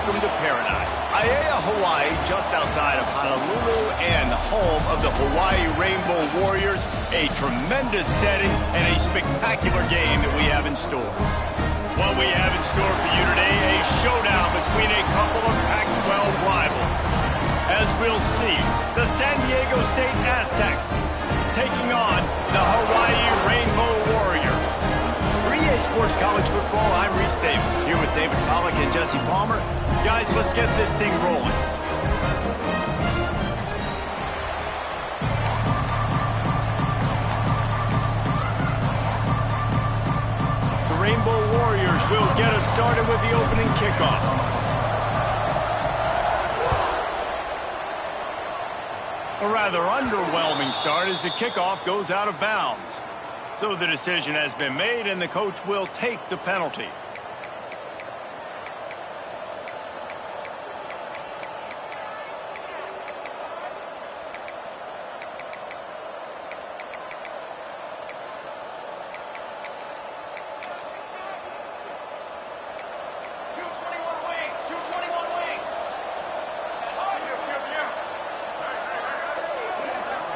welcome to paradise. Aiea, Hawaii, just outside of Honolulu and home of the Hawaii Rainbow Warriors. A tremendous setting and a spectacular game that we have in store. What we have in store for you today, a showdown between a couple of Pac-12 rivals. As we'll see, the San Diego State Aztecs taking on the Hawaii Rainbow Warriors. For EA Sports College Football, I'm Reese Davis, here with David Pollack and Jesse Palmer. Guys, let's get this thing rolling. The Rainbow Warriors will get us started with the opening kickoff. A rather underwhelming start as the kickoff goes out of bounds. So the decision has been made, and the coach will take the penalty.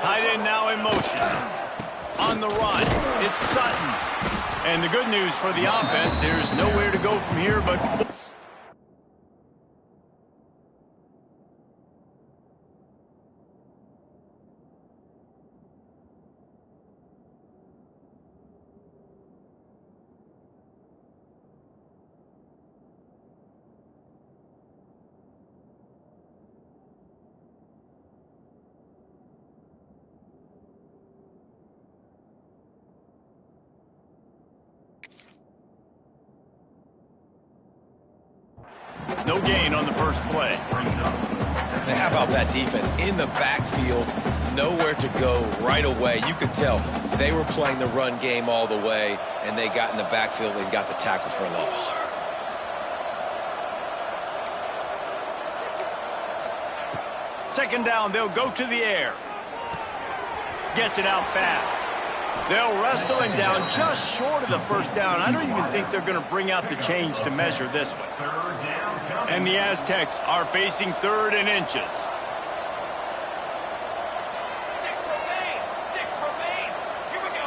Tight end now in motion. On the run, it's Sutton. And the good news for the offense, there's nowhere to go from here but... No gain on the first play. Now, how about that defense? In the backfield, nowhere to go right away. You could tell they were playing the run game all the way, and they got in the backfield and got the tackle for a loss. Second down, they'll go to the air. Gets it out fast. They'll wrestle him down just short of the first down. I don't even think they're going to bring out the chains to measure this one. And the Aztecs are facing 3rd and inches. 6 remain. 6 remain. Here we go.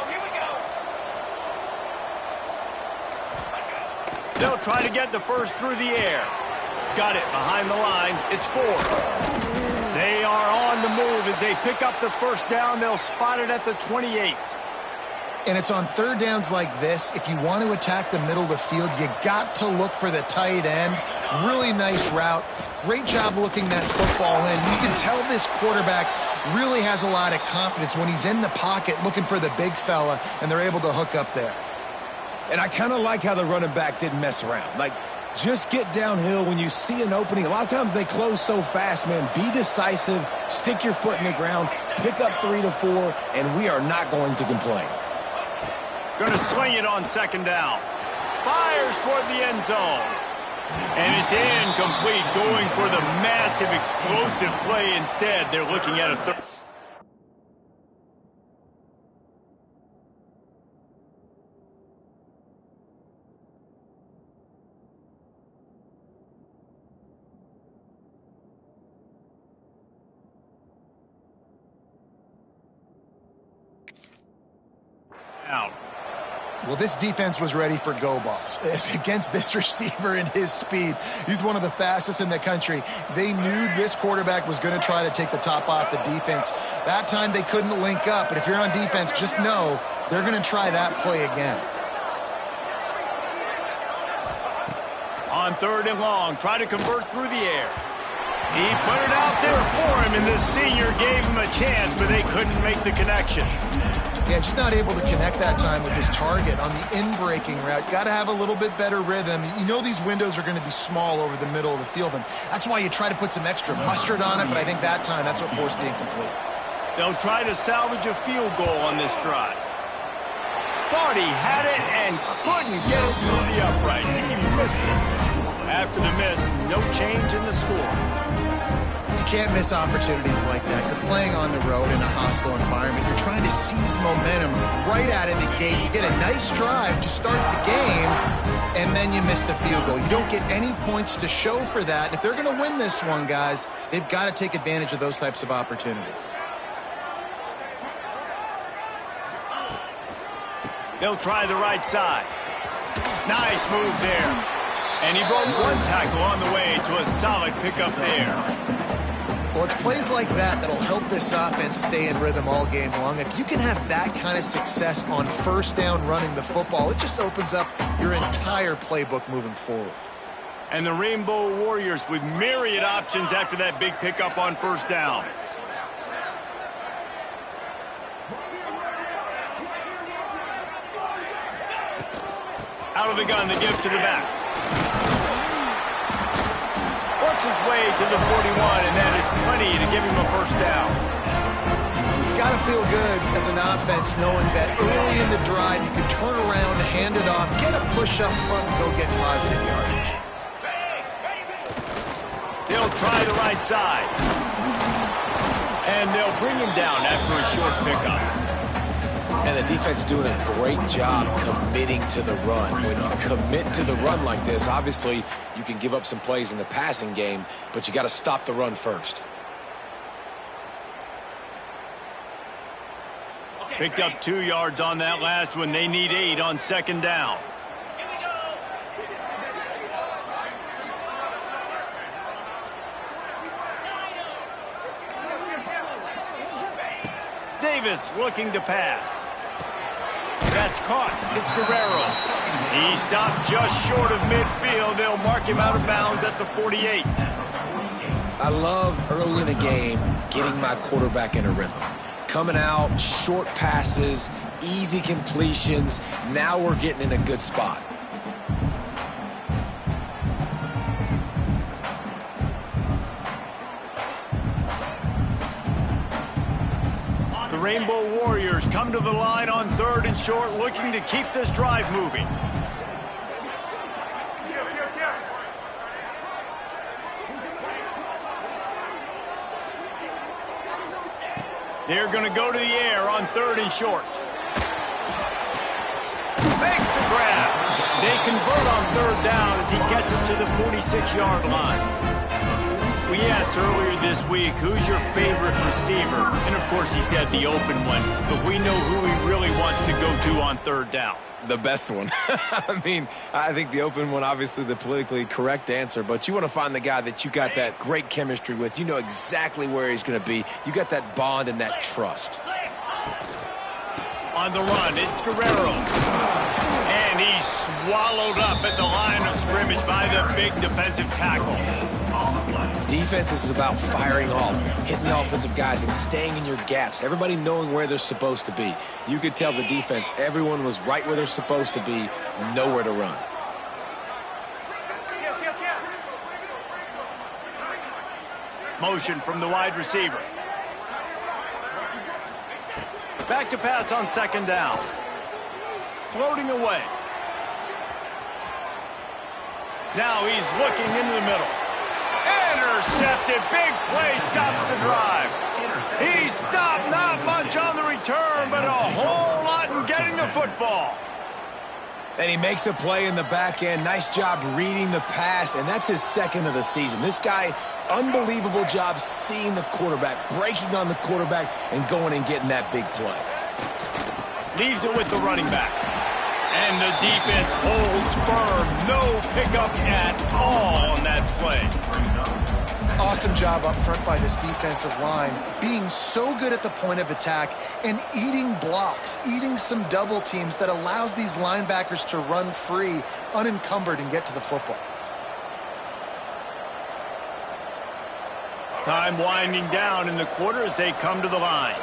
They'll try to get the first through the air. Got it behind the line. It's 4. They are on the move as they pick up the first down. They'll spot it at the 28. And it's on 3rd downs like this. If you want to attack the middle of the field, you got to look for the tight end. Really nice route. Great job looking that football in. You can tell this quarterback really has a lot of confidence when he's in the pocket looking for the big fella, and they're able to hook up there. And I kind of like how the running back didn't mess around. Like, just get downhill when you see an opening. A lot of times they close so fast, man. Be decisive, stick your foot in the ground, pick up 3 to 4, and we are not going to complain. Going to sling it on 2nd down. Fires toward the end zone. And it's incomplete, going for the massive explosive play instead. They're looking at a third. Out. Well, this defense was ready for go balls. Against this receiver and his speed, he's one of the fastest in the country. They knew this quarterback was going to try to take the top off the defense. That time they couldn't link up, but if you're on defense, just know they're going to try that play again. On 3rd and long, try to convert through the air. He put it out there for him, and the senior gave him a chance, but they couldn't make the connection. Yeah, just not able to connect that time with his target on the in-breaking route. Got to have a little bit better rhythm. You know these windows are going to be small over the middle of the field, and that's why you try to put some extra mustard on it, but I think that time that's what forced the incomplete. They'll try to salvage a field goal on this drive. Thought he had it and couldn't get it through the uprights. He missed it. After the miss, no change in the score. can't miss opportunities like that. You're playing on the road in a hostile environment. You're trying to seize momentum right out of the gate. You get a nice drive to start the game, and then you miss the field goal. You don't get any points to show for that. And if they're going to win this one, guys, they've got to take advantage of those types of opportunities. They'll try the right side. Nice move there. And he brought one tackle on the way to a solid pickup there. Well, it's plays like that that'll help this offense stay in rhythm all game long. If you can have that kind of success on first down running the football, it just opens up your entire playbook moving forward. And the Rainbow Warriors with myriad options after that big pickup on first down. Out of the gun to give to the back. Works his way to the 41, and that is plenty to give him a first down. It's got to feel good as an offense knowing that early in the drive you can turn around, hand it off, get a push up front, and go get positive yardage. They'll try the right side. And they'll bring him down after a short pickup. And the defense doing a great job committing to the run. When you commit to the run like this, obviously you can give up some plays in the passing game, but you got to stop the run first. Picked up 2 yards on that last one. They need 8 on second down. Davis looking to pass. That's caught. It's Guerrero. He stopped just short of midfield. They'll mark him out of bounds at the 48. I love early in the game getting my quarterback in a rhythm. Coming out, short passes, easy completions. Now we're getting in a good spot. The Rainbow Warriors come to the line on 3rd and short, looking to keep this drive moving. They're going to go to the air on 3rd and short. Makes the grab. They convert on 3rd down as he gets it to the 46-yard line. We asked earlier this week, who's your favorite receiver? And, of course, he said the open one. But we know who he really wants to go to on 3rd down. The best one. I mean, I think the open one, obviously the politically correct answer, but you want to find the guy that you got that great chemistry with. You know exactly where he's going to be. You got that bond and that trust. On the run, it's Guerrero. And he's swallowed up at the line of scrimmage by the big defensive tackle. Defense is about firing off, hitting the offensive guys, and staying in your gaps. Everybody knowing where they're supposed to be. You could tell the defense, everyone was right where they're supposed to be, nowhere to run. Motion from the wide receiver. Back to pass on 2nd down. Floating away. Now he's looking into the middle. Intercepted. Big play stops the drive. He stopped not much on the return, but a whole lot in getting the football. And he makes a play in the back end. Nice job reading the pass, and that's his 2nd of the season. This guy, unbelievable job seeing the quarterback, breaking on the quarterback, and going and getting that big play. Leaves it with the running back. And the defense holds firm. No pickup at all on that play. Awesome job up front by this defensive line, being so good at the point of attack and eating blocks, eating some double teams that allows these linebackers to run free, unencumbered, and get to the football. Time winding down in the quarter as they come to the line.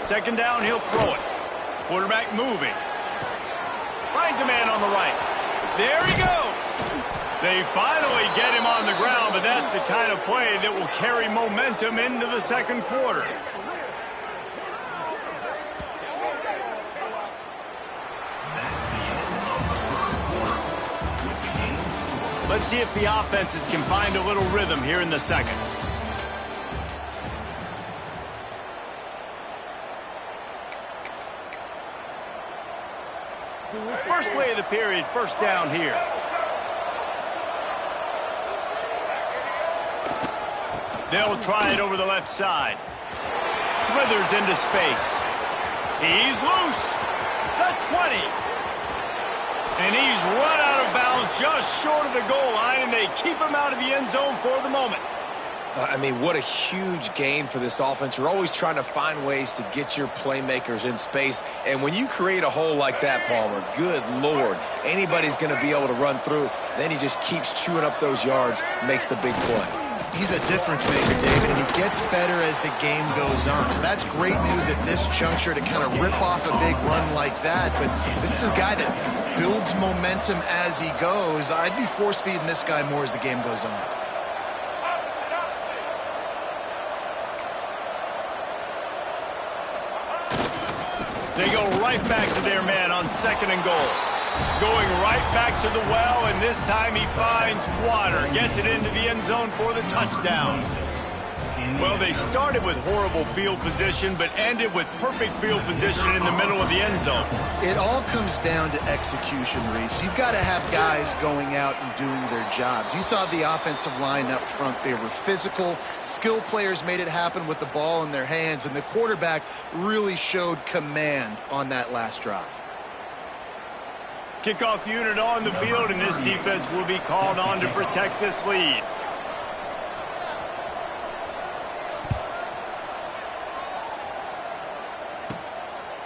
Second down, he'll throw it. Quarterback moving. Finds a man on the right. There he goes. They finally get him on the ground, but that's the kind of play that will carry momentum into the 2nd quarter. Let's see if the offenses can find a little rhythm here in the second. First play of the period, first down here. They'll try it over the left side. Slithers into space. He's loose. The 20. And he's run out of bounds just short of the goal line, and they keep him out of the end zone for the moment. I mean, what a huge gain for this offense. You're always trying to find ways to get your playmakers in space. And when you create a hole like that, Palmer, good Lord, anybody's going to be able to run through it. Then he just keeps chewing up those yards, makes the big play. He's a difference maker, David, and he gets better as the game goes on. So that's great news at this juncture to kind of rip off a big run like that. But this is a guy that builds momentum as he goes. I'd be force-feeding this guy more as the game goes on. They go right back to their man on second and goal. Going right back to the well, and this time he finds water. Gets it into the end zone for the touchdown. Well, they started with horrible field position, but ended with perfect field position in the middle of the end zone. It all comes down to execution, Reese. You've got to have guys going out and doing their jobs. You saw the offensive line up front. They were physical. Skill players made it happen with the ball in their hands, and the quarterback really showed command on that last drive. Kickoff unit on the field, and this defense will be called on to protect this lead.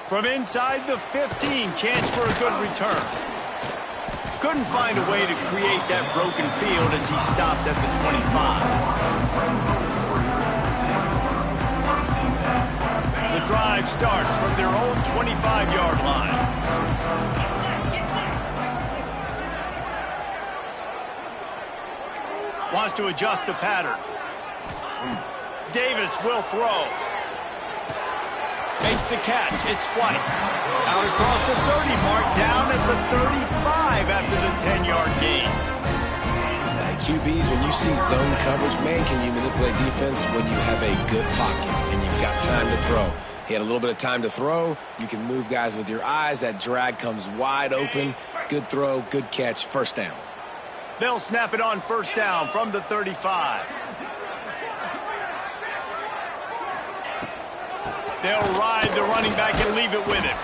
From inside the 15, chance for a good return. Couldn't find a way to create that broken field as he stopped at the 25. The drive starts from their own 25-yard line. Wants to adjust the pattern. Davis will throw. Makes the catch. It's White. Out across the 30 mark, down at the 35 after the 10-yard gain. QBs, when you see zone coverage, man, can you manipulate defense when you have a good pocket and you've got time to throw. He had a little bit of time to throw. You can move guys with your eyes. That drag comes wide open. Good throw, good catch, first down. They'll snap it on first down from the 35. They'll ride the running back and leave it with him.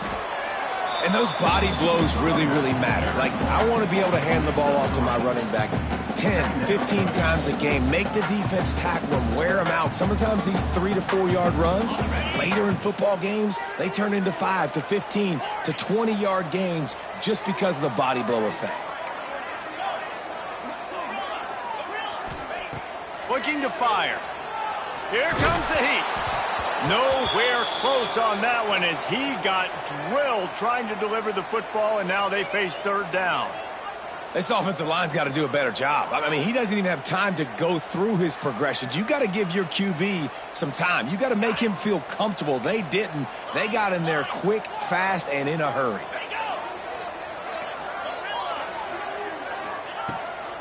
And those body blows really, really matter. Like, I want to be able to hand the ball off to my running back 10, 15 times a game. Make the defense tackle him, wear him out. Sometimes these 3 to 4 yard runs, later in football games, they turn into 5 to 15 to 20 yard gains just because of the body blow effect. Looking to fire. Here comes the heat. Nowhere close on that one as he got drilled trying to deliver the football, and now they face third down. This offensive line's got to do a better job. I mean, he doesn't even have time to go through his progressions. You got to give your QB some time. You got to make him feel comfortable. They didn't. They got in there quick, fast, and in a hurry.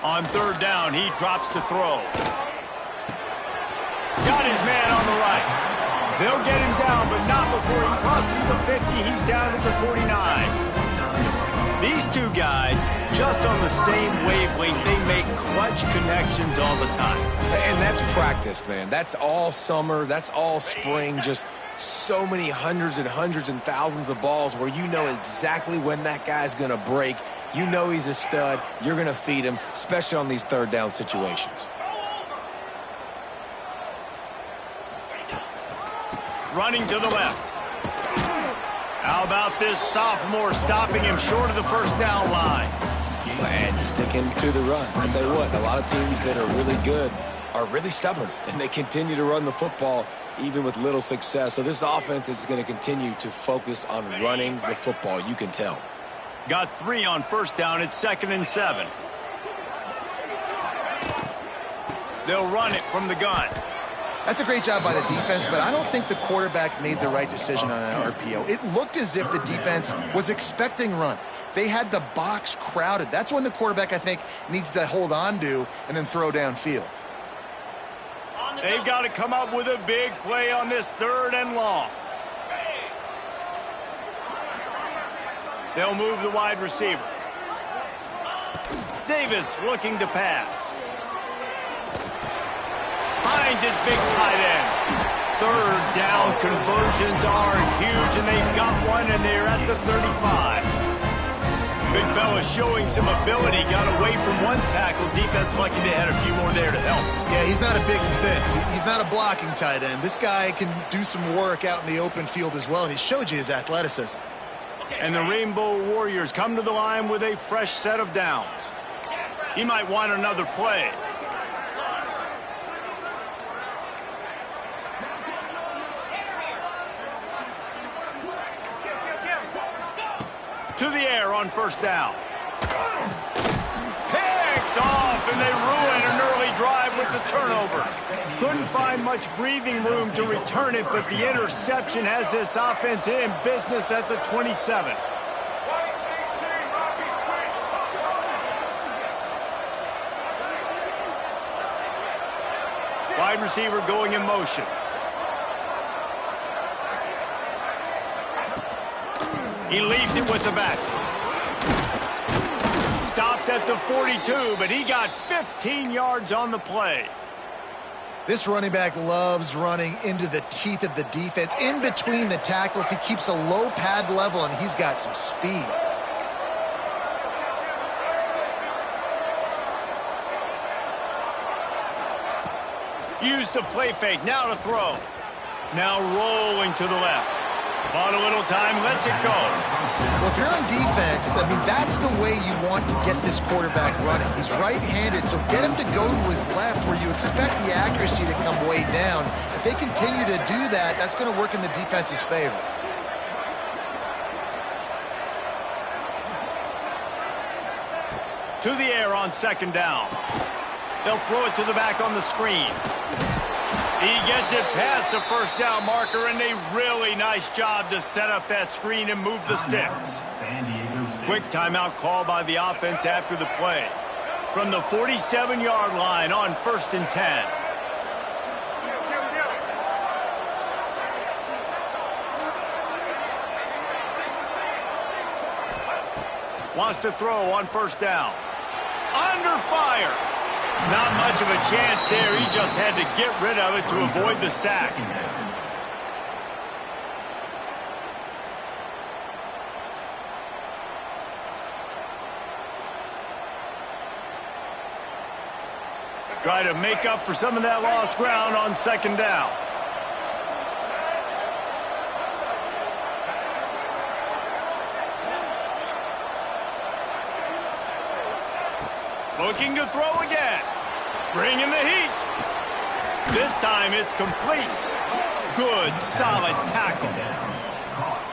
On third down, he drops to throw. Got his man on the right. They'll get him down, but not before he crosses the 50. He's down at the 49. These two guys, just on the same wavelength, they make clutch connections all the time. And that's practice, man. That's all summer. That's all spring. Just so many hundreds and thousands of balls where you know exactly when that guy's going to break. You know he's a stud. You're going to feed him, especially on these third down situations. Running to the left. How about this sophomore stopping him short of the first down line? And sticking to the run. I'll tell you what, a lot of teams that are really good are really stubborn, and they continue to run the football even with little success. So this offense is going to continue to focus on running the football. You can tell. Got 3 on first down. It's 2nd and 7. They'll run it from the gun. That's a great job by the defense, but I don't think the quarterback made the right decision on that RPO. It looked as if the defense was expecting run. They had the box crowded. That's when the quarterback, I think, needs to hold on to and then throw downfield. They've got to come up with a big play on this 3rd and long. They'll move the wide receiver. Davis looking to pass. Finds his big tight end. 3rd down conversions are huge, and they've got one, and they're at the 35. Big fella showing some ability. Got away from one tackle. Defense lucky they had a few more there to help. Yeah, he's not a big stick. He's not a blocking tight end. This guy can do some work out in the open field as well, and he showed you his athleticism. And the Rainbow Warriors come to the line with a fresh set of downs. He might want another play. To the air on 1st down. Picked off, and they ruin an early drive with the turnover. Couldn't find much breathing room to return it, but the interception has this offense in business at the 27. Wide receiver going in motion. He leaves it with the back. Stopped at the 42, but he got 15 yards on the play. This running back loves running into the teeth of the defense. In between the tackles, he keeps a low pad level, and he's got some speed. Used the play fake, now to throw. Now rolling to the left. Bought a little time, lets it go. Well, if you're on defense, I mean, that's the way you want to get this quarterback running. He's right-handed, so get him to go to his left where you expect the accuracy to come way down. If they continue to do that, that's going to work in the defense's favor. To the air on 2nd down. They'll throw it to the back on the screen. He gets it past the 1st down marker, and a really nice job to set up that screen and move the sticks. Quick timeout call by the offense after the play. From the 47-yard line on 1st and 10. Wants to throw on 1st down. Under fire. Not much of a chance there. He just had to get rid of it to avoid the sack. Try to make up for some of that lost ground on 2nd down. Looking to throw again. Bringing the heat. This time it's complete. Good, solid tackle.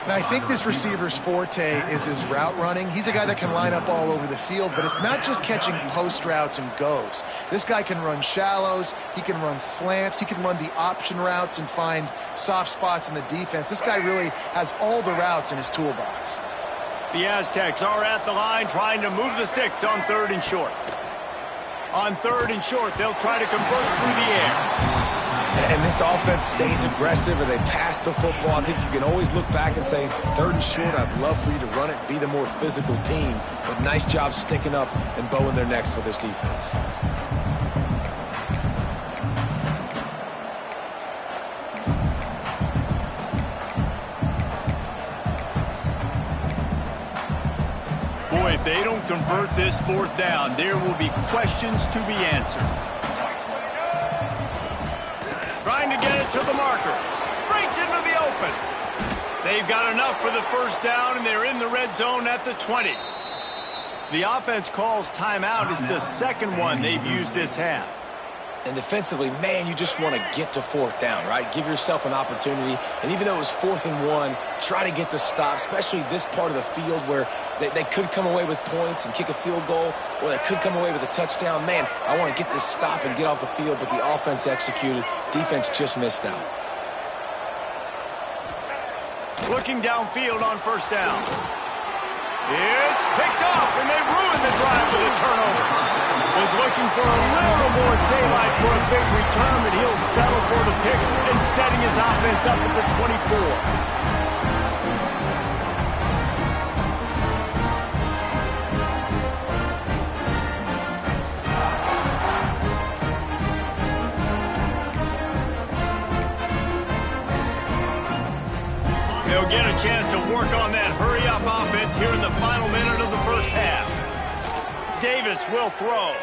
And I think this receiver's forte is his route running. He's a guy that can line up all over the field, but it's not just catching post routes and goes. This guy can run shallows. He can run slants. He can run the option routes and find soft spots in the defense. This guy really has all the routes in his toolbox. The Aztecs are at the line trying to move the sticks on 3rd and short. On 3rd and short, they'll try to convert through the air. And this offense stays aggressive and they pass the football. I think you can always look back and say, 3rd and short, I'd love for you to run it, be the more physical team. But nice job sticking up and bowing their necks for this defense. If they don't convert this 4th down, there will be questions to be answered. Trying to get it to the marker. Breaks into the open. They've got enough for the 1st down, and they're in the red zone at the 20. The offense calls timeout. It's the 2nd one they've used this half. And defensively, man, you just want to get to fourth down, right? Give yourself an opportunity. And even though it was 4th and 1, try to get the stop, especially this part of the field where they could come away with points and kick a field goal, or they could come away with a touchdown. Man, I want to get this stop and get off the field, but the offense executed. Defense just missed out. Looking downfield on 1st down. It's picked off, and they ruined the drive with a turnover. Was looking for a little more daylight for a big return, but he'll settle for the pick and setting his offense up at the 24. They'll get a chance to work on that hurry-up offense here in the final minute of the 1st half. Davis will throw.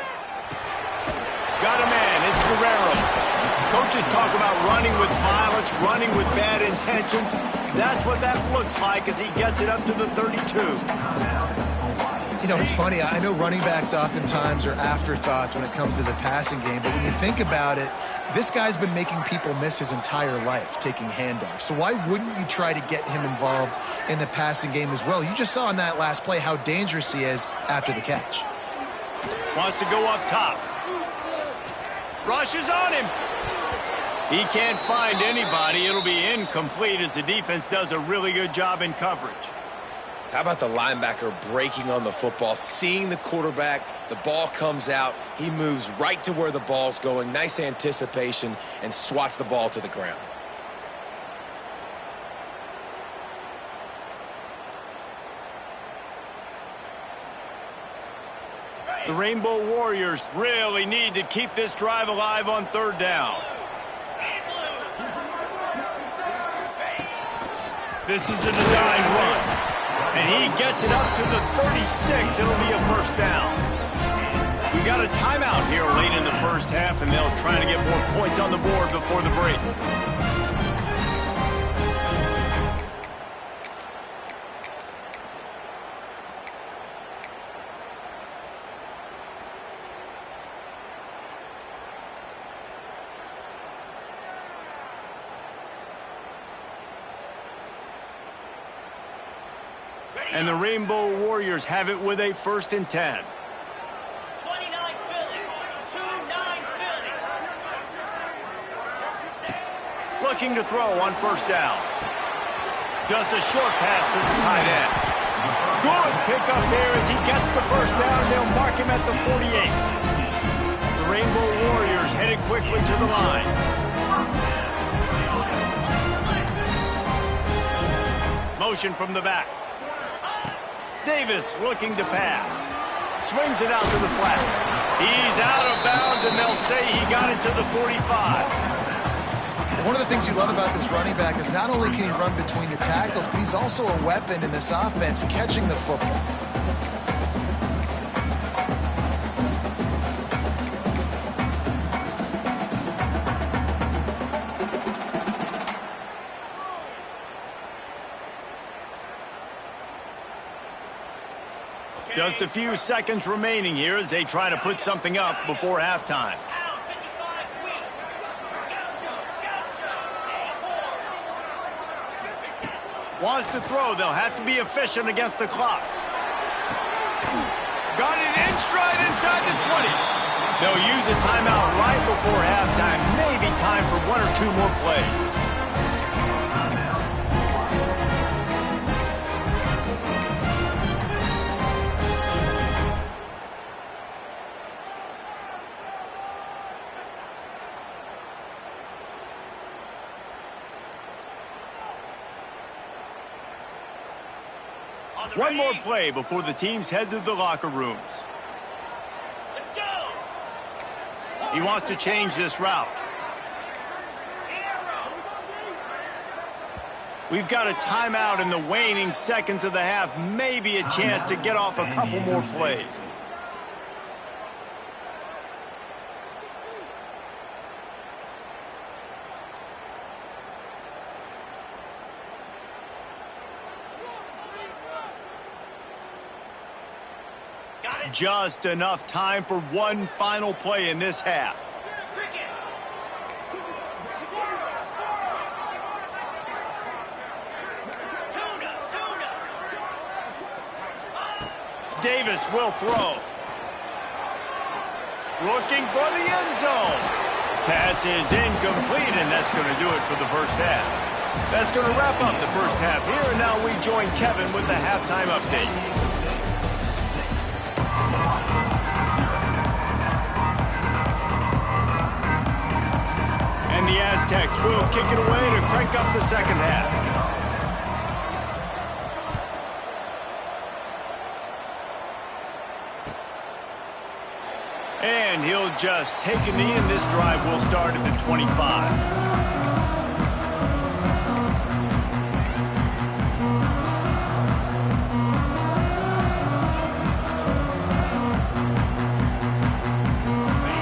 Got a man. It's Guerrero. Coaches talk about running with violence, running with bad intentions. That's what that looks like as he gets it up to the 32. You know, it's funny. I know running backs oftentimes are afterthoughts when it comes to the passing game, but when you think about it, this guy's been making people miss his entire life taking handoffs. So why wouldn't you try to get him involved in the passing game as well? You just saw in that last play how dangerous he is after the catch. Wants to go up top. Rushes on him. He can't find anybody. It'll be incomplete as the defense does a really good job in coverage. How about the linebacker breaking on the football, seeing the quarterback, the ball comes out, he moves right to where the ball's going, nice anticipation, and swats the ball to the ground. The Rainbow Warriors really need to keep this drive alive on 3rd down. This is a designed run. And he gets it up to the 36. It'll be a 1st down. We got a timeout here late in the 1st half, and they'll try to get more points on the board before the break. And the Rainbow Warriors have it with a 1st and 10. 29 Philly. 2-9 Philly. Looking to throw on 1st down. Just a short pass to the tight end. Good pickup there as he gets the 1st down, and they'll mark him at the 48. The Rainbow Warriors headed quickly to the line. Motion from the back. Davis looking to pass. Swings it out to the flat. He's out of bounds, and they'll say he got it to the 45. One of the things you love about this running back is not only can he run between the tackles, but he's also a weapon in this offense catching the football. Just a few seconds remaining here as they try to put something up before halftime. Wants to throw. They'll have to be efficient against the clock. Got it in stride inside the 20. They'll use a timeout right before halftime. Maybe time for 1 or 2 more plays. One more play before the teams head to the locker rooms. Let's go. He wants to change this route. We've got a timeout in the waning seconds of the half. Maybe a chance to get off a couple more plays. Just enough time for one final play in this half. Davis will throw. Looking for the end zone. Pass is incomplete, and that's going to do it for the first half. That's going to wrap up the first half here, and now we join Kevin with the halftime update. And the Aztecs will kick it away to crank up the second half. And he'll just take a knee, and this drive will start at the 25.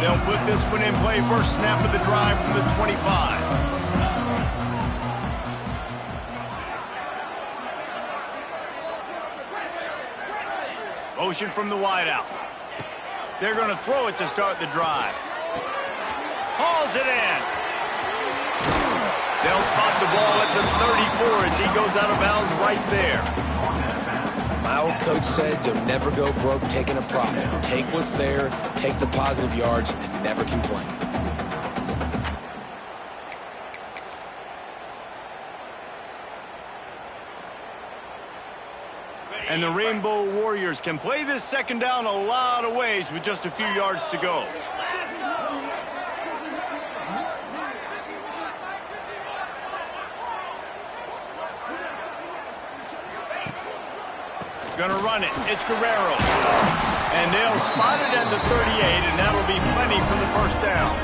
They'll put this one in play. First snap of the drive from the 25. Motion from the wideout. They're going to throw it to start the drive. Hauls it in. They'll spot the ball at the 34 as he goes out of bounds right there. My old coach said you'll never go broke taking a profit. Take what's there, take the positive yards, and never complain. And the Rainbow Warriors can play this second down a lot of ways with just a few yards to go. Gonna run it. It's Guerrero. And they'll spot it at the 38, and that'll be plenty for the first down.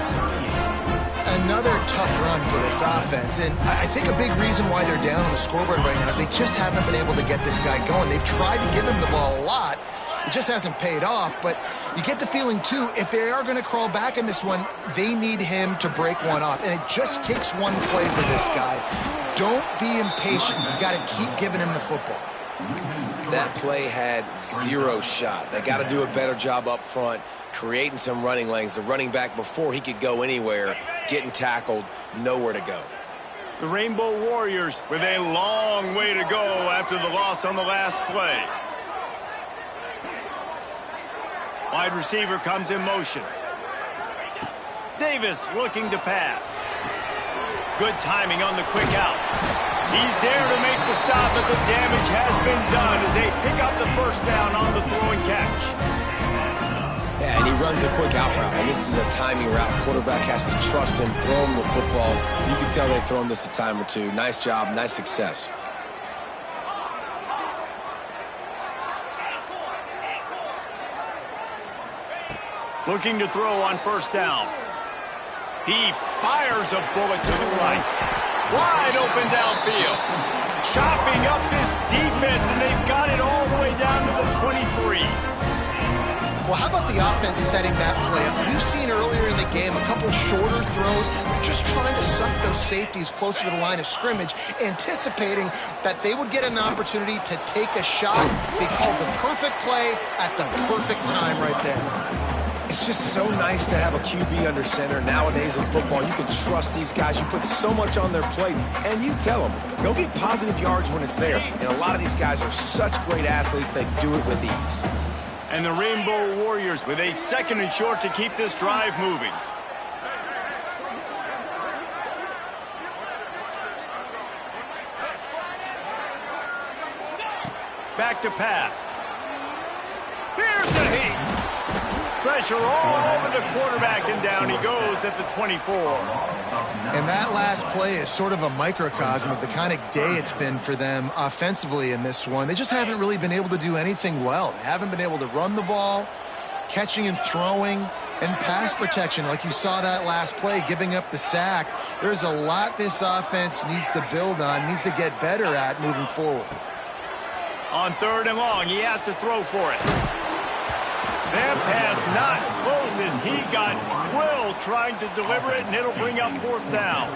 Another tough run for this offense, and I think a big reason why they're down on the scoreboard right now is they just haven't been able to get this guy going. They've tried to give him the ball a lot. It just hasn't paid off, but you get the feeling, too, if they are going to crawl back in this one, they need him to break one off, and it just takes one play for this guy. Don't be impatient. You got to keep giving him the football. That play had zero shot. They got to do a better job up front, creating some running lanes. The running back, before he could go anywhere, getting tackled, nowhere to go. The Rainbow Warriors with a long way to go after the loss on the last play. Wide receiver comes in motion. Davis looking to pass. Good timing on the quick out. He's there to make the stop, but the damage has been done as they pick up the first down on the throw and catch. Yeah, and he runs a quick out route, and this is a timing route. Quarterback has to trust him, throw him the football. You can tell they've thrown this a time or two. Nice job, nice success. Looking to throw on first down. He fires a bullet to the right. Wide open downfield. Chopping up this defense, and they've got it all the way down to the 23. Well, how about the offense setting that play up? We've seen earlier in the game a couple shorter throws. They're just trying to suck those safeties closer to the line of scrimmage, anticipating that they would get an opportunity to take a shot. They called the perfect play at the perfect time right there. It's just so nice to have a QB under center. Nowadays in football, you can trust these guys. You put so much on their plate, and you tell them, go get positive yards when it's there. And a lot of these guys are such great athletes, they do it with ease. And the Rainbow Warriors with a second and short to keep this drive moving. Back to pass. Here's the heat. Pressure all over the quarterback, and down he goes at the 24. And that last play is sort of a microcosm of the kind of day it's been for them offensively in this one. They just haven't really been able to do anything well. They haven't been able to run the ball, catching and throwing, and pass protection like you saw that last play, giving up the sack. There's a lot this offense needs to build on, needs to get better at moving forward. On third and long, he has to throw for it. That pass not close as he got drilled trying to deliver it, and it'll bring up fourth down.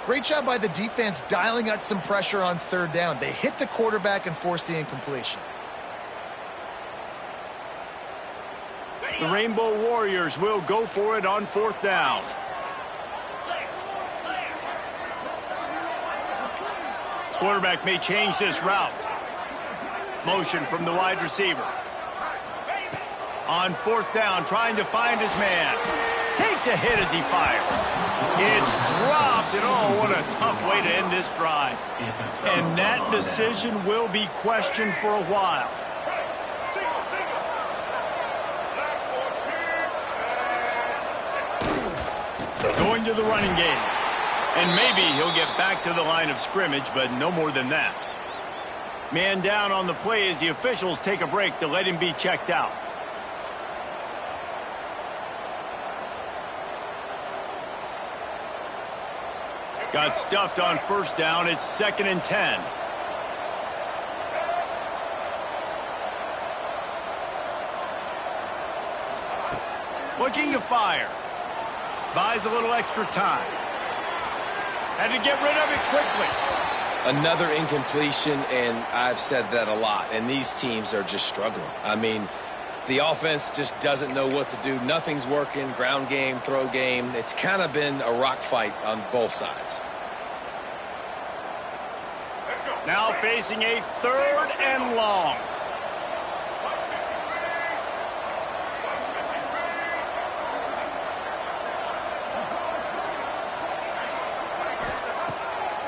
Great job by the defense dialing out some pressure on third down. They hit the quarterback and forced the incompletion. The Rainbow Warriors will go for it on fourth down. Quarterback may change this route. Motion from the wide receiver. On fourth down, trying to find his man. Takes a hit as he fires. It's dropped, and oh, what a tough way to end this drive. And that decision will be questioned for a while. Going to the running game. And maybe he'll get back to the line of scrimmage, but no more than that. Man down on the play as the officials take a break to let him be checked out. Got stuffed on first down. It's 2nd and 10. Looking to fire. Buys a little extra time. Had to get rid of it quickly. Another incompletion, and I've said that a lot, and these teams are just struggling. I mean, the offense just doesn't know what to do. Nothing's working. Ground game, throw game. It's kind of been a rock fight on both sides. Now facing a 3rd and long.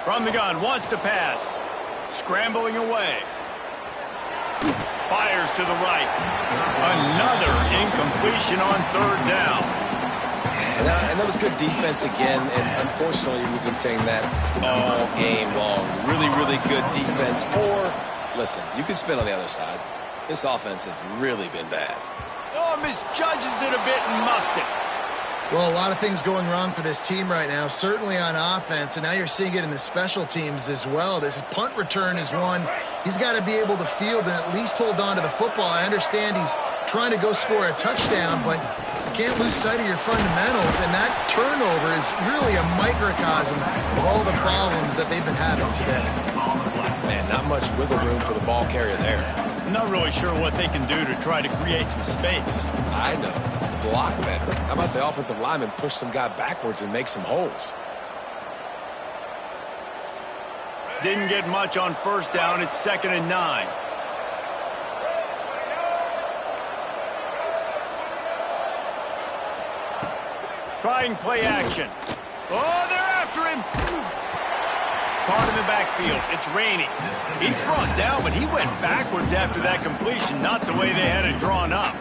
From the gun, wants to pass. Scrambling away. Fires to the right. Another incompletion on 3rd down. And that was good defense again, and unfortunately we've been saying that all game long. Really, really good defense. Or, listen, you can spin on the other side. This offense has really been bad. Oh, misjudges it a bit and muffs it. Well, a lot of things going wrong for this team right now, certainly on offense, and now you're seeing it in the special teams as well. This punt return is one. He's got to be able to field and at least hold on to the football. I understand he's trying to go score a touchdown, but you can't lose sight of your fundamentals, and that turnover is really a microcosm of all the problems that they've been having today. Man, not much wiggle room for the ball carrier there. Not really sure what they can do to try to create some space. I know. Block better. How about the offensive lineman push some guy backwards and make some holes? Didn't get much on first down. It's 2nd and 9. Trying play action. Oh, they're after him. Caught in the backfield. It's raining. He's brought down, but he went backwards after that completion, not the way they had it drawn up.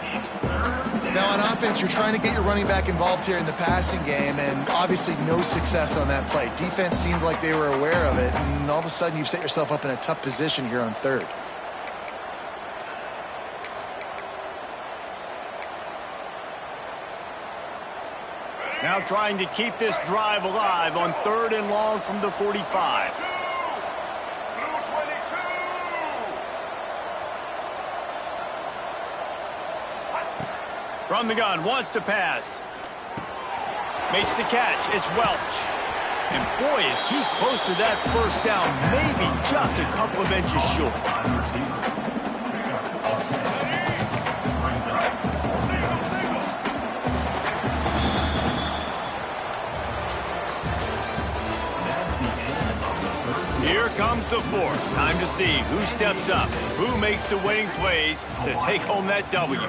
Now on offense, you're trying to get your running back involved here in the passing game, and obviously no success on that play. Defense seemed like they were aware of it, and all of a sudden you've set yourself up in a tough position here on 3rd. Now trying to keep this drive alive on 3rd and long from the 45. From the gun, wants to pass. Makes the catch. It's Welch. And boy, is he close to that first down. Maybe just a couple of inches short. Here comes the 4th. Time to see who steps up, who makes the winning plays to take home that W.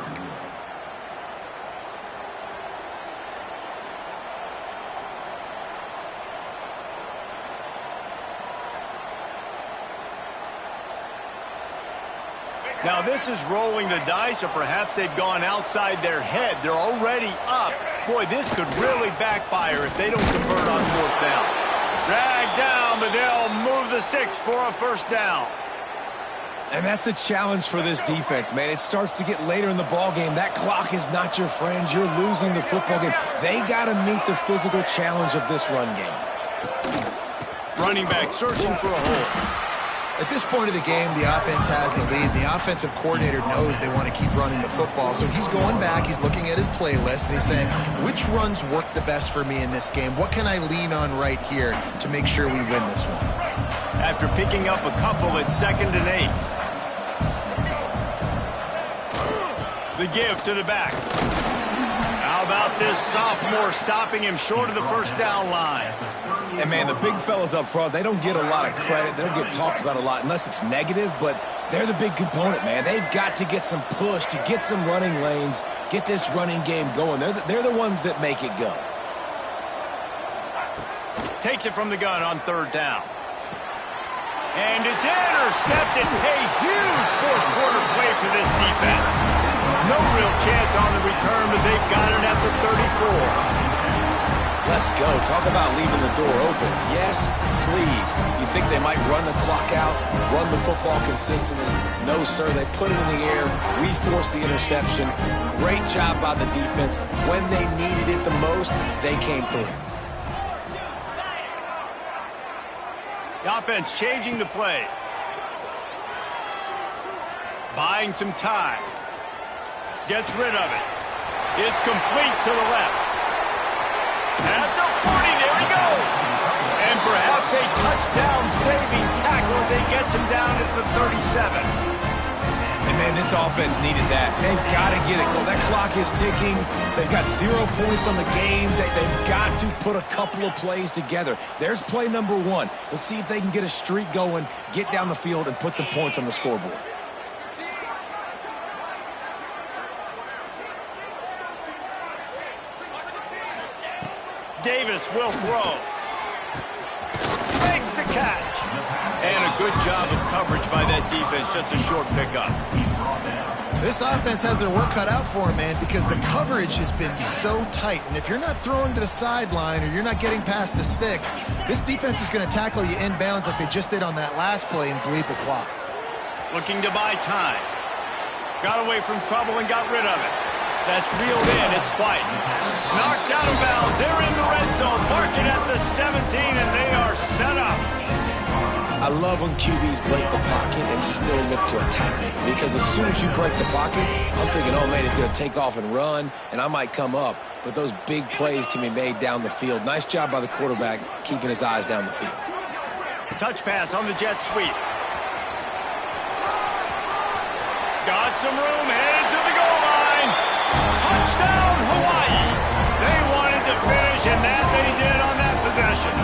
Now this is rolling the dice, or perhaps they've gone outside their head. They're already up. Boy, this could really backfire if they don't convert on 4th down. Dragged down, but they'll move the sticks for a first down. And that's the challenge for this defense, man. It starts to get later in the ball game. That clock is not your friend. You're losing the football game. They got to meet the physical challenge of this run game. Running back searching for a hole. At this point of the game, the offense has the lead. The offensive coordinator knows they want to keep running the football. So he's going back, he's looking at his playlist, and he's saying, which runs work the best for me in this game? What can I lean on right here to make sure we win this one? After picking up a couple at 2nd and 8. The give to the back. How about this sophomore stopping him short of the first down line? And, man, the big fellas up front, they don't get a lot of credit. They don't get talked about a lot unless it's negative. But They're the big component, man. They've got to get some push, to get some running lanes, get this running game going. They're the ones that make it go. Takes it from the gun on third down. And it's intercepted. A huge fourth quarter play for this defense. No real chance on the return, but they've got it at the 34. Let's go. Talk about leaving the door open. Yes, please. You think they might run the clock out, run the football consistently? No, sir. They put it in the air. We forced the interception. Great job by the defense. When they needed it the most, they came through. The offense changing the play. Buying some time. Gets rid of it. It's complete to the left. At the 40, there he goes. And perhaps a touchdown-saving tackle as they gets him down at the 37. And, man, this offense needed that. They've got to get it going. That clock is ticking. They've got 0 points on the game. They've got to put a couple of plays together. There's play number 1. Let's see if they can get a streak going, get down the field, and put some points on the scoreboard. Davis will throw. Makes the catch. And a good job of coverage by that defense. Just a short pickup. This offense has their work cut out for them, man, because the coverage has been so tight. And if you're not throwing to the sideline or you're not getting past the sticks, this defense is going to tackle you inbounds like they just did on that last play and bleed the clock. Looking to buy time. Got away from trouble and got rid of it. That's reeled in. It's White. Knocked out of bounds. They're in the red zone. Marking at the 17, and they are set up. I love when QBs break the pocket and still look to attack. Because as soon as you break the pocket, I'm thinking, oh, man, he's going to take off and run, and I might come up. But those big plays can be made down the field. Nice job by the quarterback keeping his eyes down the field. Touch pass on the jet sweep. Got some room. Headed to the goal line. Touchdown, Hawaii. They wanted to finish, and that they did on that possession.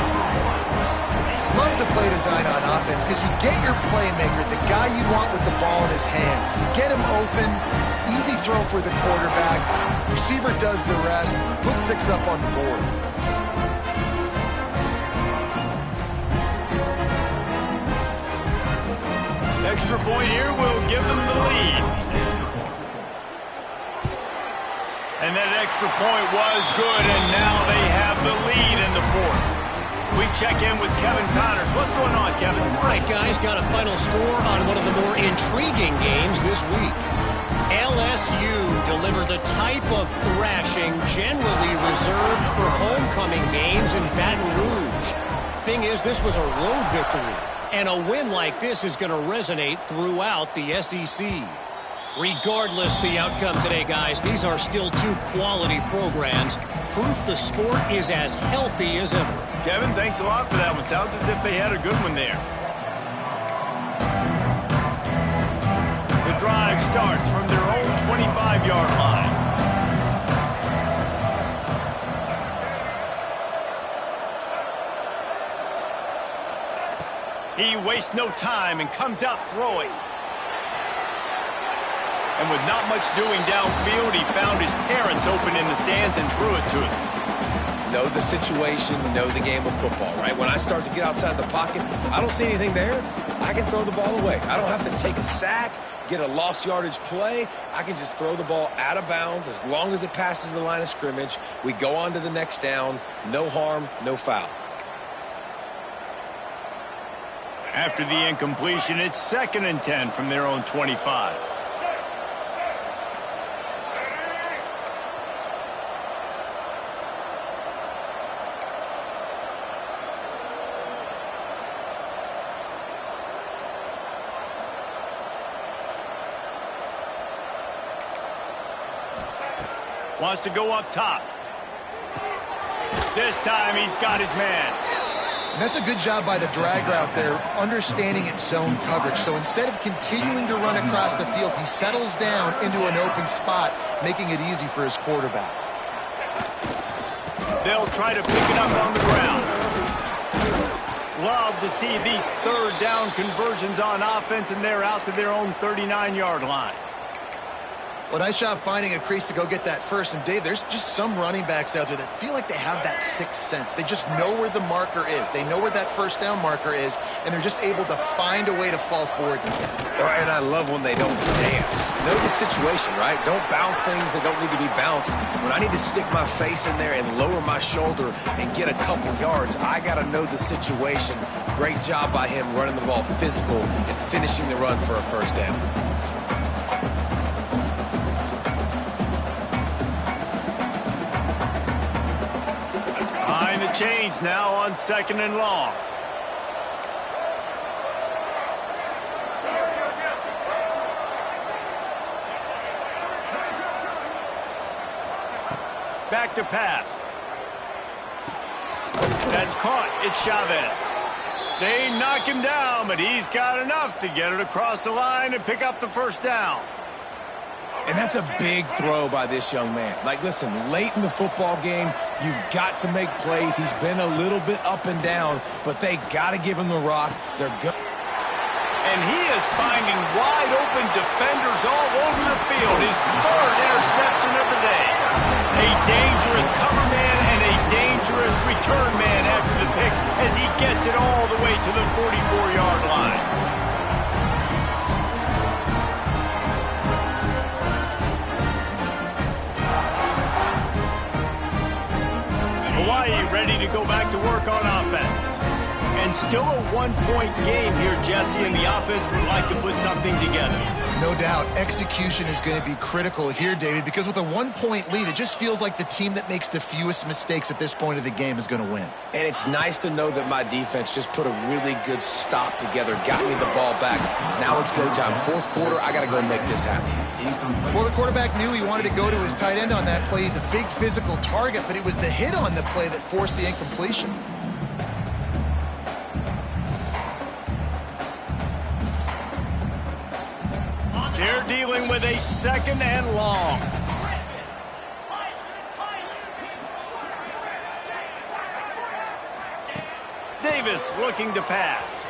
Love the play design on offense because you get your playmaker, the guy you want with the ball in his hands. You get him open, easy throw for the quarterback. Receiver does the rest, put 6 up on the board. Extra point here will give them the lead. And that extra point was good, and now they have the lead in the fourth. We check in with Kevin Connors. What's going on, Kevin? All right, guys, got a final score on one of the more intriguing games this week. LSU delivered the type of thrashing generally reserved for homecoming games in Baton Rouge. Thing is, this was a road victory, and a win like this is going to resonate throughout the SEC. Regardless the outcome today, guys, these are still 2 quality programs. Proof the sport is as healthy as ever. Kevin, thanks a lot for that one. Sounds as if they had a good one there. The drive starts from their own 25-yard line. He wastes no time and comes out throwing. And with not much doing downfield, he found his parents open in the stands and threw it to them. Know the situation, know the game of football, right? When I start to get outside the pocket, I don't see anything there. I can throw the ball away. I don't have to take a sack, get a lost yardage play. I can just throw the ball out of bounds as long as it passes the line of scrimmage. We go on to the next down. No harm, no foul. After the incompletion, it's 2nd and 10 from their own 25. Wants to go up top. This time he's got his man. And that's a good job by the drag route there, understanding its zone coverage. So instead of continuing to run across the field, he settles down into an open spot, making it easy for his quarterback. They'll try to pick it up on the ground. love to see these third down conversions on offense, and they're out to their own 39-yard line. Well, nice job finding a crease to go get that first. And, Dave, there's just some running backs out there that feel like they have that sixth sense. They just know where the marker is. They know where that first down marker is, and they're just able to find a way to fall forward and get it. And I love when they don't dance. Know the situation, right? Don't bounce things that don't need to be bounced. When I need to stick my face in there and lower my shoulder and get a couple yards, I got to know the situation. Great job by him running the ball physical and finishing the run for a first down. Behind the chains now on 2nd and long. Back to pass. That's caught. It's Chavez. They knock him down, but he's got enough to get it across the line and pick up the first down. And that's a big throw by this young man. Like, listen, late in the football game, you've got to make plays. He's been a little bit up and down, but they got to give him the rock. They're good. And he is finding wide-open defenders all over the field. His third interception of the day. A dangerous cover man and a dangerous return man after the pick as he gets it all the way to the 44-yard line. Hawaii ready to go back to work on offense. And still a one-point game here, Jesse, and the offense would like to put something together. No doubt, execution is going to be critical here, David, because with a one-point lead, it just feels like the team that makes the fewest mistakes at this point of the game is going to win. And it's nice to know that my defense just put a really good stop together, got me the ball back. Now it's go time. Fourth quarter, I got to go make this happen. Well, the quarterback knew he wanted to go to his tight end on that play. He's a big physical target, but it was the hit on the play that forced the incompletion. They're dealing with a 2nd and long. Davis looking to pass.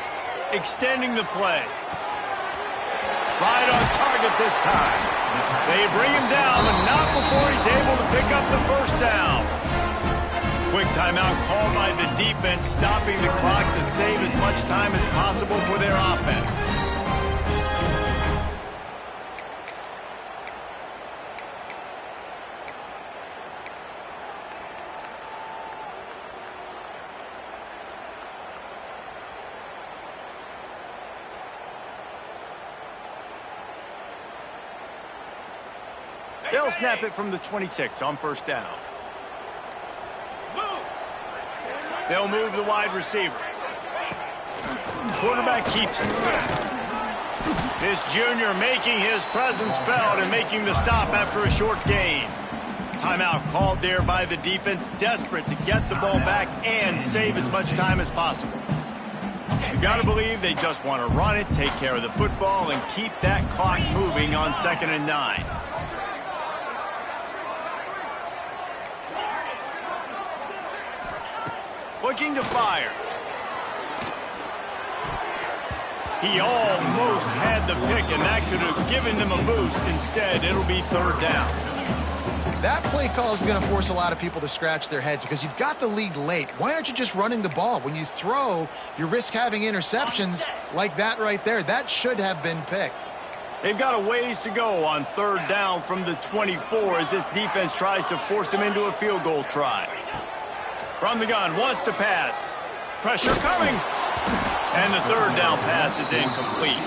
Extending the play. Right on target this time. They bring him down, but not before he's able to pick up the first down. Quick timeout called by the defense, stopping the clock to save as much time as possible for their offense. They'll snap it from the 26 on first down. They'll move the wide receiver. Quarterback keeps it. This junior making his presence felt and making the stop after a short gain. Timeout called there by the defense, desperate to get the ball back and save as much time as possible. You got to believe they just want to run it, take care of the football, and keep that clock moving on 2nd and 9. Looking to fire. He almost had the pick, and that could have given them a boost. Instead, it'll be 3rd down. That play call is going to force a lot of people to scratch their heads because you've got the lead late. Why aren't you just running the ball? When you throw, you risk having interceptions like that right there. That should have been picked. They've got a ways to go on 3rd down from the 24 as this defense tries to force them into a field goal try. From the gun, wants to pass. Pressure coming. And the 3rd down pass is incomplete.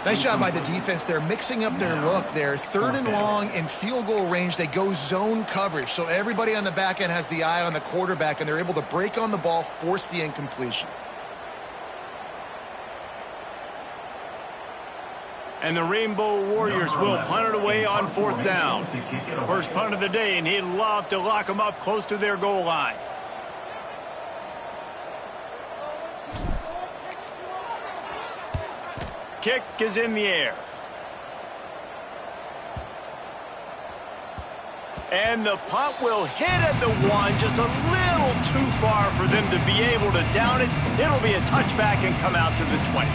Nice job by the defense. They're mixing up their look there. 3rd and long in field goal range. They go zone coverage. So everybody on the back end has the eye on the quarterback, and they're able to break on the ball, force the incompletion. And the Rainbow Warriors will punt it away on 4th down. First punt of the day, and he'd love to lock them up close to their goal line. Kick is in the air. And the punt will hit at the 1, just a little little too far for them to be able to down it. It'll be a touchback and come out to the 20.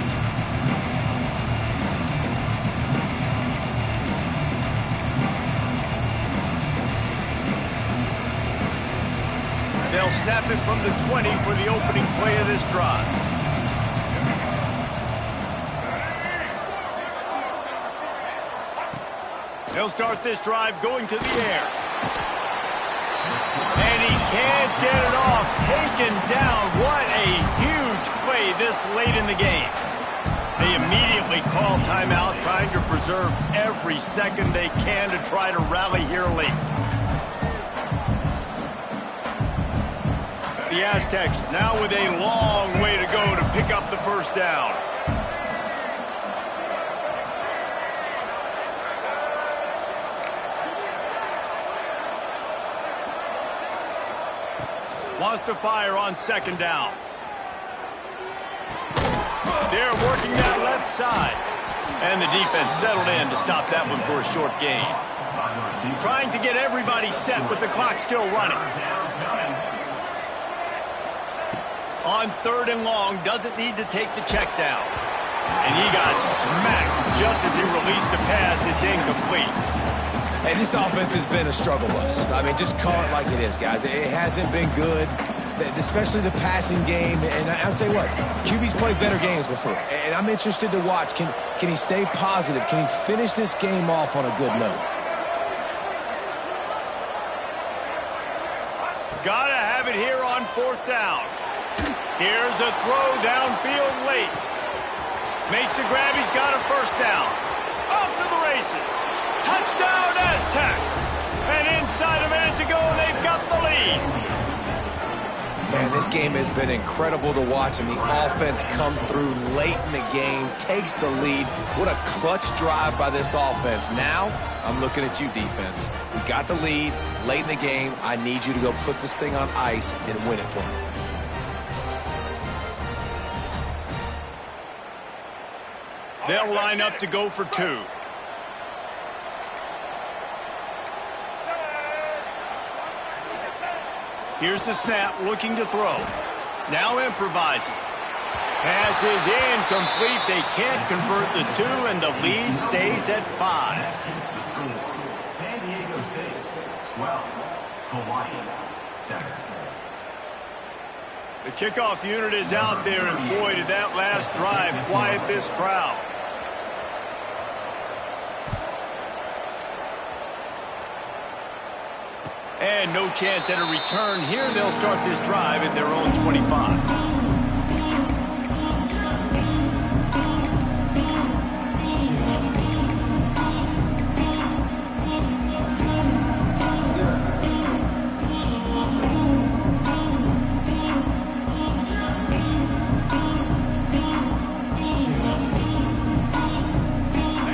They'll snap it from the 20 for the opening play of this drive. They'll start this drive going to the air. And he can't get it off. Taken down. What a huge play this late in the game. They immediately call timeout, trying to preserve every second they can to try to rally here late. The Aztecs now with a long way to go to pick up the first down. Wants to fire on second down. They're working that left side. And the defense settled in to stop that one for a short gain. Trying to get everybody set with the clock still running. On third and long, doesn't need to take the check down. And he got smacked just as he released the pass. It's incomplete. Hey, this offense has been a struggle bus. I mean, just call it like it is, guys. It hasn't been good, especially the passing game. And I'll tell you what, QB's played better games before. And I'm interested to watch. Can he stay positive? Can he finish this game off on a good note? Gotta have it here on fourth down. Here's a throw downfield late. Makes the grab. He's got a first down. Off to the races. Touchdown Aztecs. And inside a minute to go, and they've got the lead. Man, this game has been incredible to watch, and the offense comes through late in the game, takes the lead. What a clutch drive by this offense. Now, I'm looking at you, defense. We got the lead late in the game. I need you to go put this thing on ice and win it for me. They'll line up to go for two. Here's the snap, looking to throw. Now improvising. Pass is incomplete. They can't convert the two, and the lead stays at 5. San Diego State, 12. Hawaii, 7. The kickoff unit is out there, and boy, did that last drive quiet this crowd. And no chance at a return here. They'll start this drive at their own 25.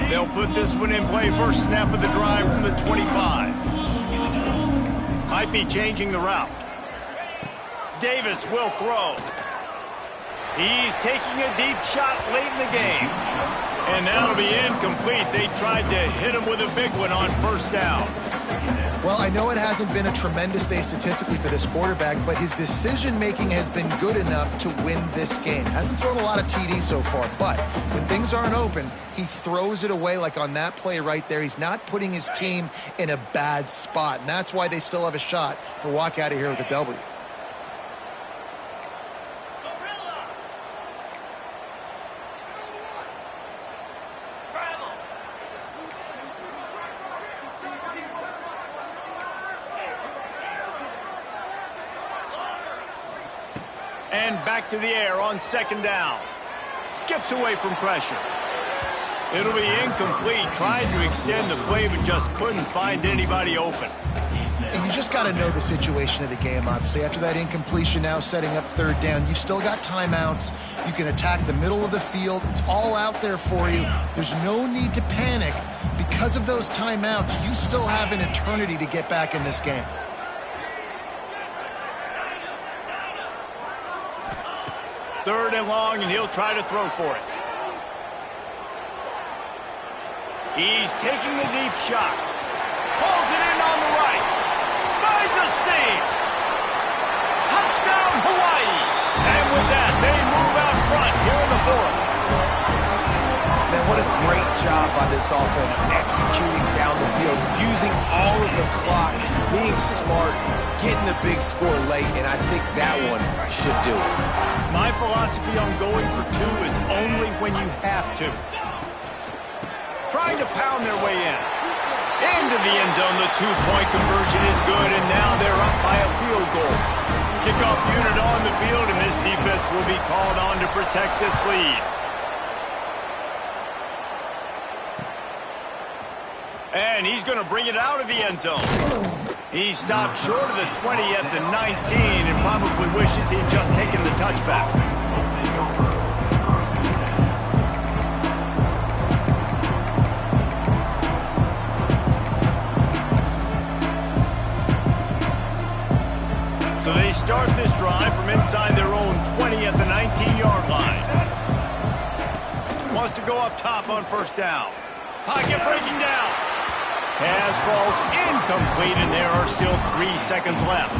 They'll put this one in play. First snap of the drive from the 25. Might be changing the route. Davis will throw. He's taking a deep shot late in the game. And that'll be incomplete. They tried to hit him with a big one on first down. Well, I know it hasn't been a tremendous day statistically for this quarterback, but his decision-making has been good enough to win this game. Hasn't thrown a lot of TDs so far, but when things aren't open, he throws it away like on that play right there. He's not putting his team in a bad spot, and that's why they still have a shot to walk out of here with a W. And back to the air on second down. Skips away from pressure. It'll be incomplete. Tried to extend the play, but just couldn't find anybody open. And you just got to know the situation of the game, obviously. After that incompletion, now setting up third down, you've still got timeouts. You can attack the middle of the field. It's all out there for you. There's no need to panic. Because of those timeouts, you still have an eternity to get back in this game. Third and long, and he'll try to throw for it. He's taking the deep shot. Pulls it in on the right. Finds a seam. Touchdown, Hawaii! And with that, they move out front here in the fourth. Man, what a great job by this offense executing down the field, using all of the clock, being smart, getting the big score late, and I think that one should do it. My philosophy on going for two is only when you have to. Trying to pound their way in. Into the end zone, the two-point conversion is good, and now they're up by a field goal. Kickoff unit on the field, and this defense will be called on to protect this lead. And he's going to bring it out of the end zone. He stopped short of the 20 at the 19 and probably wishes he'd just taken the touchback. So they start this drive from inside their own 20 at the 19-yard line. Wants to go up top on first down. Pocket breaking down. Pass falls incomplete, and there are still 3 seconds left.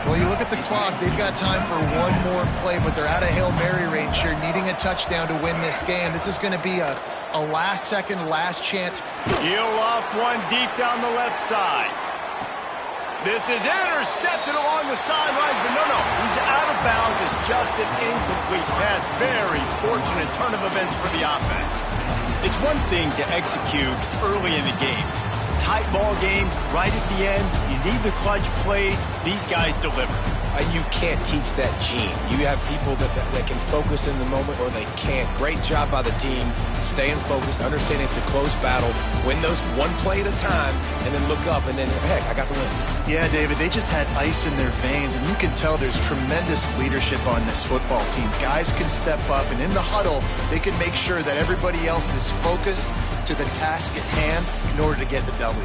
Well, you look at the clock, they've got time for one more play, but they're out of Hail Mary range here, needing a touchdown to win this game. This is going to be a last-second, last chance. He'll loft one deep down the left side. This is intercepted along the sidelines, but no, he's out of bounds. It's just an incomplete pass. Very fortunate turn of events for the offense. It's one thing to execute early in the game. Tight ball game, right at the end, you need the clutch plays. These guys deliver. You can't teach that gene. You have people that can focus in the moment or they can't. Great job by the team, staying focused, understanding it's a close battle, win those one play at a time, and then look up, and then, heck, I got the win. Yeah, David, they just had ice in their veins, and you can tell there's tremendous leadership on this football team. Guys can step up, and in the huddle, they can make sure that everybody else is focused to the task at hand in order to get the W.